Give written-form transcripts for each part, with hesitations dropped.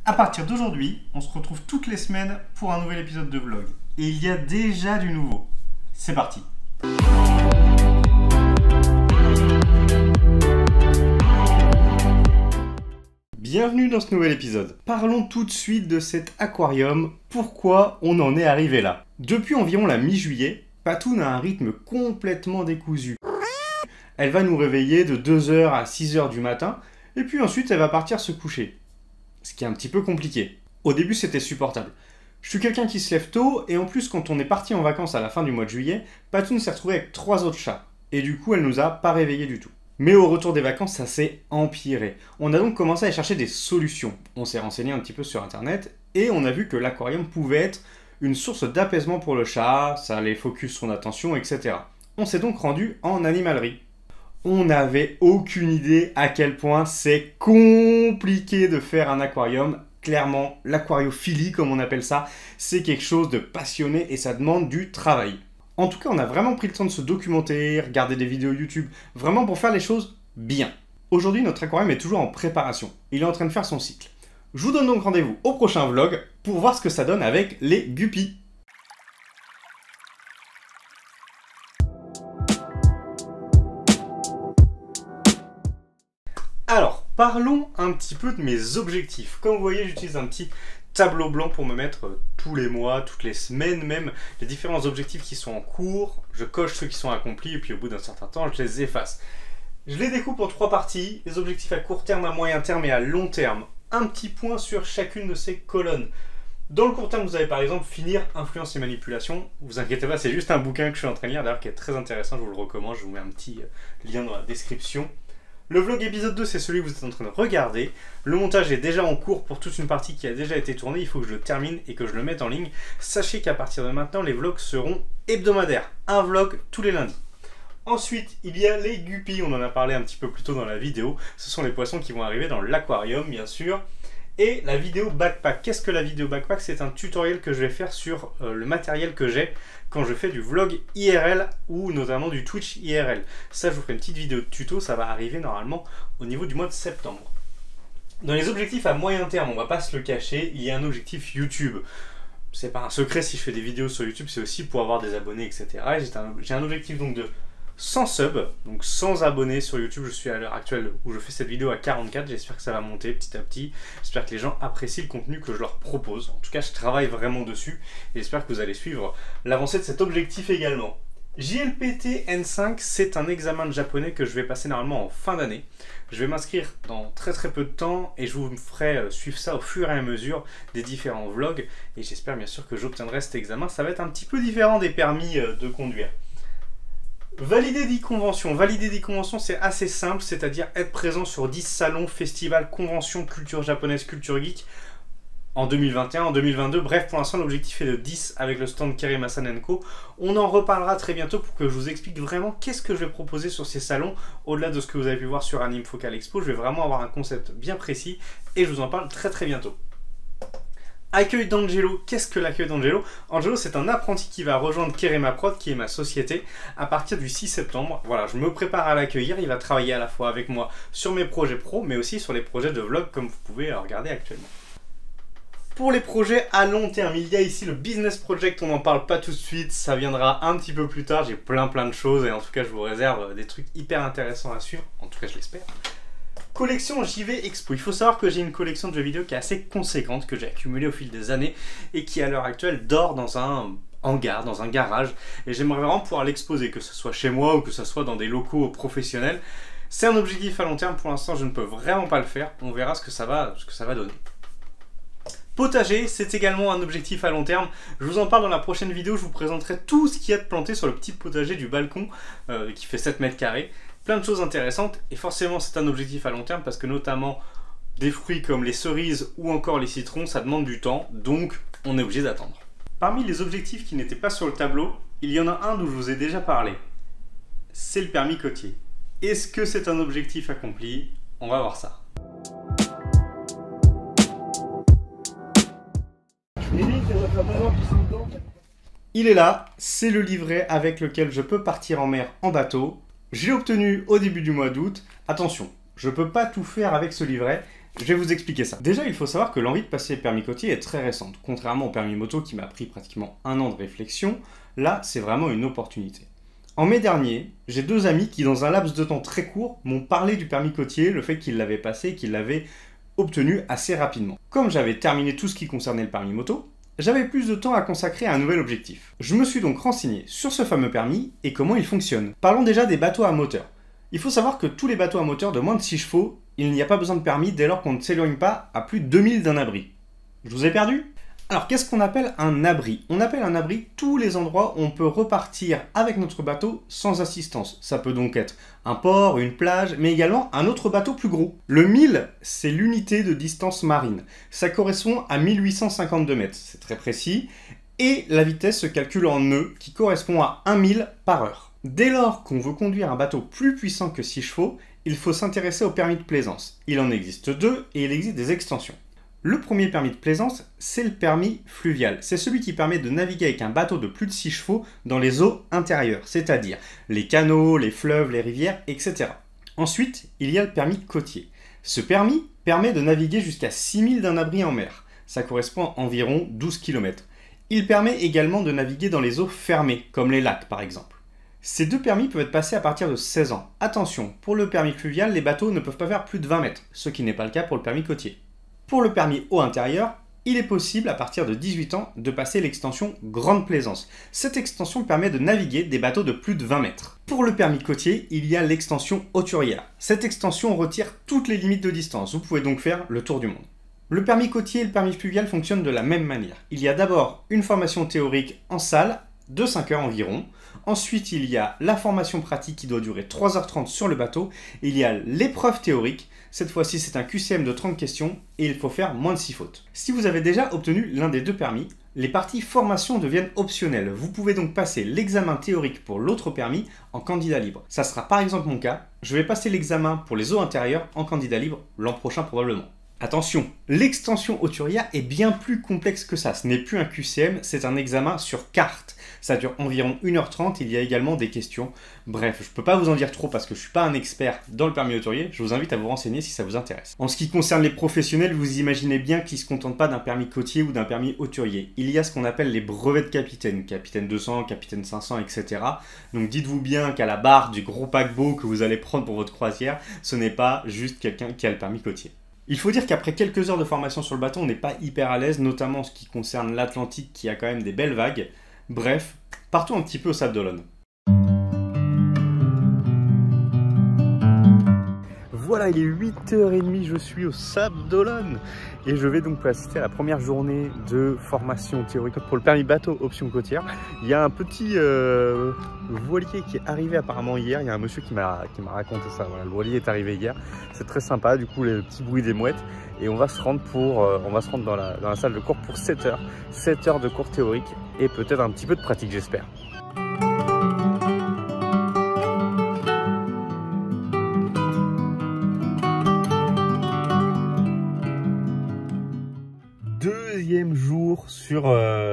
À partir d'aujourd'hui, on se retrouve toutes les semaines pour un nouvel épisode de vlog. Et il y a déjà du nouveau. C'est parti. Bienvenue dans ce nouvel épisode. Parlons tout de suite de cet aquarium. Pourquoi on en est arrivé là? Depuis environ la mi-juillet, Patoun a un rythme complètement décousu. Elle va nous réveiller de 2h à 6h du matin, et puis ensuite elle va partir se coucher. Ce qui est un petit peu compliqué. Au début c'était supportable. Je suis quelqu'un qui se lève tôt, et en plus quand on est parti en vacances à la fin du mois de juillet, Patoun s'est retrouvée avec 3 autres chats. Et du coup elle nous a pas réveillés du tout. Mais au retour des vacances, ça s'est empiré. On a donc commencé à chercher des solutions. On s'est renseigné un petit peu sur internet, et on a vu que l'aquarium pouvait être une source d'apaisement pour le chat, ça allait focus son attention, etc. On s'est donc rendu en animalerie. On n'avait aucune idée à quel point c'est compliqué de faire un aquarium. Clairement, l'aquariophilie, comme on appelle ça, c'est quelque chose de passionné et ça demande du travail. En tout cas, on a vraiment pris le temps de se documenter, regarder des vidéos YouTube, vraiment pour faire les choses bien. Aujourd'hui, notre aquarium est toujours en préparation. Il est en train de faire son cycle. Je vous donne donc rendez-vous au prochain vlog pour voir ce que ça donne avec les guppies. Alors, parlons un petit peu de mes objectifs. Comme vous voyez, j'utilise un petit tableau blanc pour me mettre tous les mois, toutes les semaines même, les différents objectifs qui sont en cours. Je coche ceux qui sont accomplis et puis au bout d'un certain temps, je les efface. Je les découpe en 3 parties, les objectifs à court terme, à moyen terme et à long terme. Un petit point sur chacune de ces colonnes. Dans le court terme, vous allez par exemple finir Influence et Manipulation. Vous inquiétez pas, c'est juste un bouquin que je suis en train de lire, d'ailleurs qui est très intéressant, je vous le recommande, je vous mets un petit lien dans la description. Le vlog épisode 2, c'est celui que vous êtes en train de regarder. Le montage est déjà en cours pour toute une partie qui a déjà été tournée. Il faut que je le termine et que je le mette en ligne. Sachez qu'à partir de maintenant, les vlogs seront hebdomadaires. Un vlog tous les lundis. Ensuite, il y a les guppies. On en a parlé un petit peu plus tôt dans la vidéo. Ce sont les poissons qui vont arriver dans l'aquarium, bien sûr. Et la vidéo backpack. Qu'est-ce que la vidéo backpack? C'est un tutoriel que je vais faire sur le matériel que j'ai quand je fais du vlog IRL ou notamment du Twitch IRL. Ça, je vous ferai une petite vidéo de tuto, ça va arriver normalement au niveau du mois de septembre. Dans les objectifs à moyen terme, on va pas se le cacher, il y a un objectif YouTube. C'est pas un secret si je fais des vidéos sur YouTube, c'est aussi pour avoir des abonnés, etc. J'ai un objectif donc de 100 subs, donc 100 abonnés sur YouTube. Je suis à l'heure actuelle où je fais cette vidéo à 44, j'espère que ça va monter petit à petit, j'espère que les gens apprécient le contenu que je leur propose. En tout cas, je travaille vraiment dessus et j'espère que vous allez suivre l'avancée de cet objectif également. JLPT N5, c'est un examen de japonais que je vais passer normalement en fin d'année. Je vais m'inscrire dans très peu de temps et je vous ferai suivre ça au fur et à mesure des différents vlogs et j'espère bien sûr que j'obtiendrai cet examen. Ça va être un petit peu différent des permis de conduire. Valider 10 conventions. Valider 10 conventions, c'est assez simple, c'est-à-dire être présent sur 10 salons, festivals, conventions, culture japonaise, culture geek en 2021, en 2022. Bref, pour l'instant, l'objectif est de 10 avec le stand Kerimasan & Co. On en reparlera très bientôt pour que je vous explique vraiment qu'est-ce que je vais proposer sur ces salons. Au-delà de ce que vous avez pu voir sur Anime Focal Expo, je vais vraiment avoir un concept bien précis et je vous en parle très bientôt. Accueil d'Angelo, qu'est-ce que l'accueil d'Angelo? Angelo, c'est un apprenti qui va rejoindre Keremaprod, qui est ma société, à partir du 6 septembre. Voilà, je me prépare à l'accueillir, il va travailler à la fois avec moi sur mes projets pro, mais aussi sur les projets de vlog, comme vous pouvez regarder actuellement. Pour les projets à long terme, il y a ici le Business Project, on n'en parle pas tout de suite, ça viendra un petit peu plus tard, j'ai plein de choses, et en tout cas, je vous réserve des trucs hyper intéressants à suivre, en tout cas, je l'espère. Collection JV Expo. Il faut savoir que j'ai une collection de jeux vidéo qui est assez conséquente, que j'ai accumulée au fil des années et qui à l'heure actuelle dort dans un hangar, dans un garage. Et j'aimerais vraiment pouvoir l'exposer, que ce soit chez moi ou que ce soit dans des locaux professionnels. C'est un objectif à long terme, pour l'instant je ne peux vraiment pas le faire. On verra ce que ça va donner. Potager, c'est également un objectif à long terme. Je vous en parle dans la prochaine vidéo, je vous présenterai tout ce qu'il y a de planté sur le petit potager du balcon qui fait 7 mètres carrés. Plein de choses intéressantes et forcément c'est un objectif à long terme parce que notamment des fruits comme les cerises ou encore les citrons, ça demande du temps, donc on est obligé d'attendre. Parmi les objectifs qui n'étaient pas sur le tableau, il y en a un dont je vous ai déjà parlé. C'est le permis côtier. Est-ce que c'est un objectif accompli? On va voir ça. Il est là, c'est le livret avec lequel je peux partir en mer en bateau. Je l'ai obtenu au début du mois d'août. Attention, je ne peux pas tout faire avec ce livret, Je vais vous expliquer ça. Déjà, il faut savoir que l'envie de passer permis côtier est très récente. Contrairement au permis moto qui m'a pris pratiquement 1 an de réflexion, là, c'est vraiment une opportunité. En mai dernier, j'ai 2 amis qui, dans un laps de temps très court, m'ont parlé du permis côtier, le fait qu'ils l'avaient passé et qu'ils l'avaient obtenu assez rapidement. Comme j'avais terminé tout ce qui concernait le permis moto, j'avais plus de temps à consacrer à un nouvel objectif. Je me suis donc renseigné sur ce fameux permis et comment il fonctionne. Parlons déjà des bateaux à moteur. Il faut savoir que tous les bateaux à moteur de moins de 6 chevaux, il n'y a pas besoin de permis dès lors qu'on ne s'éloigne pas à plus de 2000 d'un abri. Je vous ai perdu ? Alors, qu'est-ce qu'on appelle un abri? On appelle un abri tous les endroits où on peut repartir avec notre bateau sans assistance. Ça peut donc être un port, une plage, mais également un autre bateau plus gros. Le 1000, c'est l'unité de distance marine. Ça correspond à 1852 mètres, c'est très précis. Et la vitesse se calcule en nœuds, qui correspond à 1000 par heure. Dès lors qu'on veut conduire un bateau plus puissant que 6 chevaux, il faut s'intéresser au permis de plaisance. Il en existe 2 et il existe des extensions. Le premier permis de plaisance, c'est le permis fluvial. C'est celui qui permet de naviguer avec un bateau de plus de 6 chevaux dans les eaux intérieures, c'est-à-dire les canaux, les fleuves, les rivières, etc. Ensuite, il y a le permis côtier. Ce permis permet de naviguer jusqu'à 6000 d'un abri en mer. Ça correspond à environ 12 km. Il permet également de naviguer dans les eaux fermées, comme les lacs par exemple. Ces 2 permis peuvent être passés à partir de 16 ans. Attention, pour le permis fluvial, les bateaux ne peuvent pas faire plus de 20 mètres, ce qui n'est pas le cas pour le permis côtier. Pour le permis eau intérieure, il est possible à partir de 18 ans de passer l'extension Grande Plaisance. Cette extension permet de naviguer des bateaux de plus de 20 mètres. Pour le permis côtier, il y a l'extension hauturière. Cette extension retire toutes les limites de distance, vous pouvez donc faire le tour du monde. Le permis côtier et le permis fluvial fonctionnent de la même manière. Il y a d'abord une formation théorique en salle, de 5 heures environ. Ensuite, il y a la formation pratique qui doit durer 3h30 sur le bateau. Il y a l'épreuve théorique. Cette fois-ci, c'est un QCM de 30 questions et il faut faire moins de 6 fautes. Si vous avez déjà obtenu l'un des 2 permis, les parties formation deviennent optionnelles. Vous pouvez donc passer l'examen théorique pour l'autre permis en candidat libre. Ça sera par exemple mon cas. Je vais passer l'examen pour les eaux intérieures en candidat libre l'an prochain probablement. Attention, l'extension hauturière est bien plus complexe que ça. Ce n'est plus un QCM, c'est un examen sur carte. Ça dure environ 1h30, il y a également des questions. Bref, je ne peux pas vous en dire trop parce que je ne suis pas un expert dans le permis hauturier. Je vous invite à vous renseigner si ça vous intéresse. En ce qui concerne les professionnels, vous imaginez bien qu'ils ne se contentent pas d'un permis côtier ou d'un permis hauturier. Il y a ce qu'on appelle les brevets de capitaine, capitaine 200, capitaine 500, etc. Donc dites-vous bien qu'à la barre du gros paquebot que vous allez prendre pour votre croisière, ce n'est pas juste quelqu'un qui a le permis côtier. Il faut dire qu'après quelques heures de formation sur le bateau, on n'est pas hyper à l'aise, notamment en ce qui concerne l'Atlantique qui a quand même des belles vagues. Bref, partons un petit peu au Sable d'Olonne. Voilà, il est 8h30, je suis au Sable d'Olonne et je vais donc assister à la première journée de formation théorique pour le permis bateau option côtière. Il y a un petit voilier qui est arrivé apparemment hier, il y a un monsieur qui m'a raconté ça, voilà, le voilier est arrivé hier, c'est très sympa, du coup le petit bruit des mouettes et on va se rendre dans la salle de cours pour 7 heures, 7 heures de cours théorique et peut-être un petit peu de pratique j'espère. Deuxième jour sur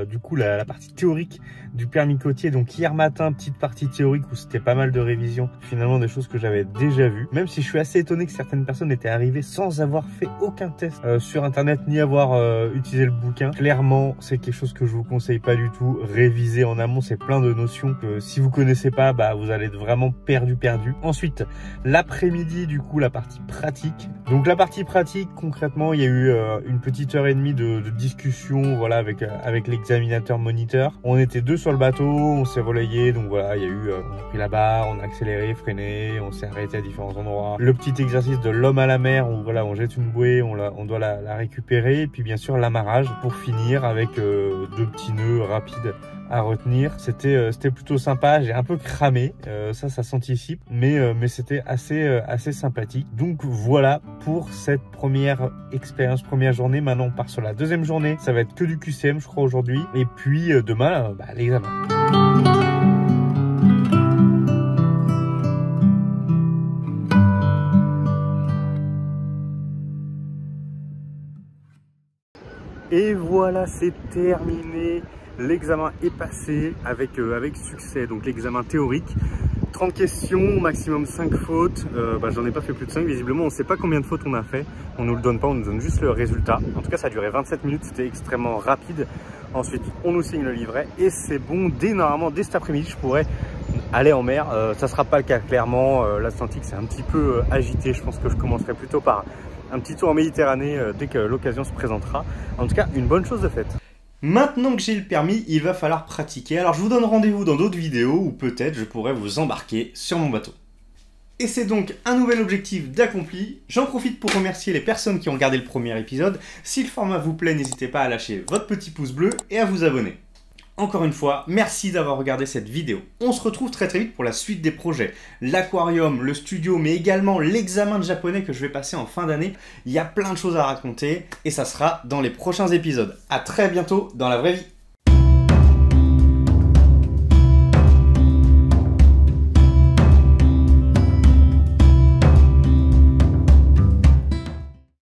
du coup la partie théorique du permis côtier. Donc hier matin, petite partie théorique où c'était pas mal de révisions, finalement des choses que j'avais déjà vues, même si je suis assez étonné que certaines personnes étaient arrivées sans avoir fait aucun test sur internet ni avoir utilisé le bouquin. Clairement c'est quelque chose que je vous conseille pas du tout. Réviser en amont, c'est plein de notions que si vous connaissez pas, bah vous allez être vraiment perdu. Ensuite l'après-midi, du coup la partie pratique. Donc la partie pratique, concrètement il y a eu une petite heure et demie de discussion, voilà, avec l'examinateur moniteur. On était 2 sur le bateau, on s'est relayé, donc voilà, il y a eu, on a pris la barre, on a accéléré, freiné, on s'est arrêté à différents endroits. Le petit exercice de l'homme à la mer où voilà, on jette une bouée, on doit la récupérer, et puis bien sûr l'amarrage pour finir avec 2 petits nœuds rapides à retenir. C'était plutôt sympa, j'ai un peu cramé, ça s'anticipe, mais c'était assez sympathique. Donc voilà pour cette première expérience, première journée. Maintenant on part sur la deuxième journée, ça va être que du QCM je crois aujourd'hui, et puis demain l'examen. Et voilà, c'est terminé. L'examen est passé avec succès, donc l'examen théorique. 30 questions, maximum 5 fautes. J'en ai pas fait plus de 5. Visiblement, on ne sait pas combien de fautes on a fait. On nous le donne pas, on nous donne juste le résultat. En tout cas, ça a duré 27 minutes. C'était extrêmement rapide. Ensuite, on nous signe le livret et c'est bon. Normalement, dès cet après-midi, je pourrais aller en mer. Ça sera pas le cas, clairement. L'Atlantique, c'est un petit peu agité. Je pense que je commencerai plutôt par un petit tour en Méditerranée dès que l'occasion se présentera. En tout cas, une bonne chose de faite. Maintenant que j'ai le permis, il va falloir pratiquer. Alors je vous donne rendez-vous dans d'autres vidéos où peut-être je pourrais vous embarquer sur mon bateau. Et c'est donc un nouvel objectif d'accompli. J'en profite pour remercier les personnes qui ont regardé le premier épisode. Si le format vous plaît, n'hésitez pas à lâcher votre petit pouce bleu et à vous abonner. Encore une fois, merci d'avoir regardé cette vidéo. On se retrouve très vite pour la suite des projets. L'aquarium, le studio, mais également l'examen de japonais que je vais passer en fin d'année. Il y a plein de choses à raconter et ça sera dans les prochains épisodes. À très bientôt dans la vraie vie.